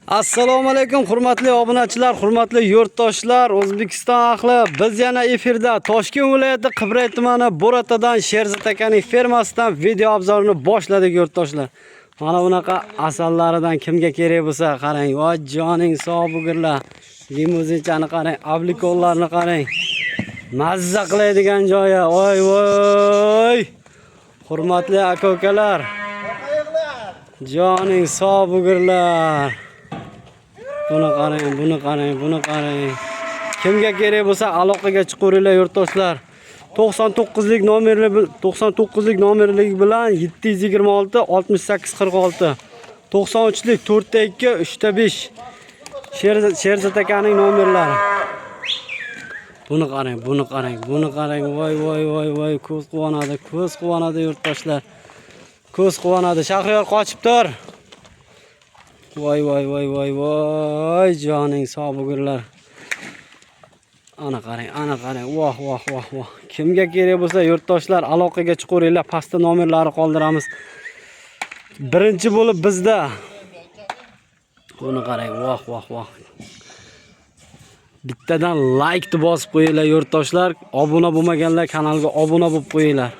Assalomu alaykum hurmatli obunachilar, hurmatli yurtdoshlar, O'zbekiston ahli. Biz yana efirda Toshkent viloyati Qibray tumani Bo'ratadan Sherzod akaning fermasidan video obzorini boshladik yurtdoshlar. Mana bunaqa asallaridan kimga kerak bo'lsa qarang. Voy joning sog' bo'lgirlar. Limuzinchani qarang, ablikollarni qarang. Mazza qiladigan joyi. Voy voy. Hurmatli aka-ukalar. Joning sog' bo'lgirlar. Buni qarang, buni qarang. Kimga kerak bo'lsa aloqaga chiqaveringlar yurtdoshlar. 99lik nomerlik bilan 726 68 46. 93lik 4'te 2 3'te 5. Sherzod akaning nomerlari. Buni qarang. Voy, ko'z quvonadi yurtdoshlar. Ko'z quvonadi. Shahriyor qochib tur. Voy, joning sog' bo'lgirlar. Ana qarang. Voh. Kimga kerak bo'lsa yurtdoshlar aloqaga chiqaveringlar. Pastda nomerlari qoldiramiz. Birinchi bo'lib bizda. Buni qarang, voh. Bittadan like ni bosib qo'yinglar yurtdoshlar. Obuna bo'lmaganlar kanalga obuna bo'lib qo'yinglar.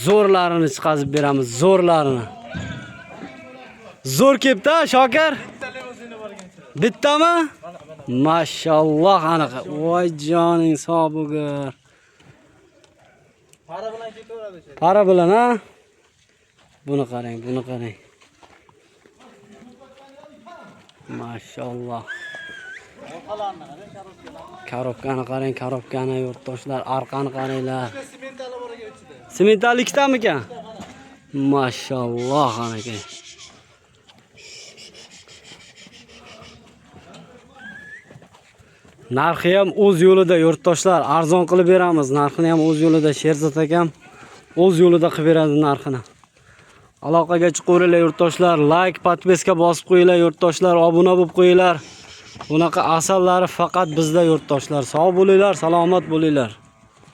Zo'rlarini chiqazib beramiz, zo'rlarini. Zo'r kelibdi, Shokir? Bittami? Mashalloh anaqa. Voy joning sog' bo'lgir. Para bilan ketaveradi. Para bilan, ha? Buni qarang. Mashalloh. Karobkani qarang, yurtdoshlar, arqani qaranglar. Sementali bor ekan ichida. Sementali ikkitami ekan? Mashalloh anaqa. Narxi ham o'z yo'lida yurtdoshlar, arzon qilib beramiz. Narxini ham o'z yo'lida, Sherzod akam o'z yo'lida qilib beradi narxini. Aloqaga chiqaveringlar yurtdoshlar, like, podpiska bosib qo'yinglar yurtdoshlar, obuna bo'lib qo'yinglar. Bunaqa asallari faqat bizda yurtdoshlar. Sog' bo'linglar, salomat bo'linglar.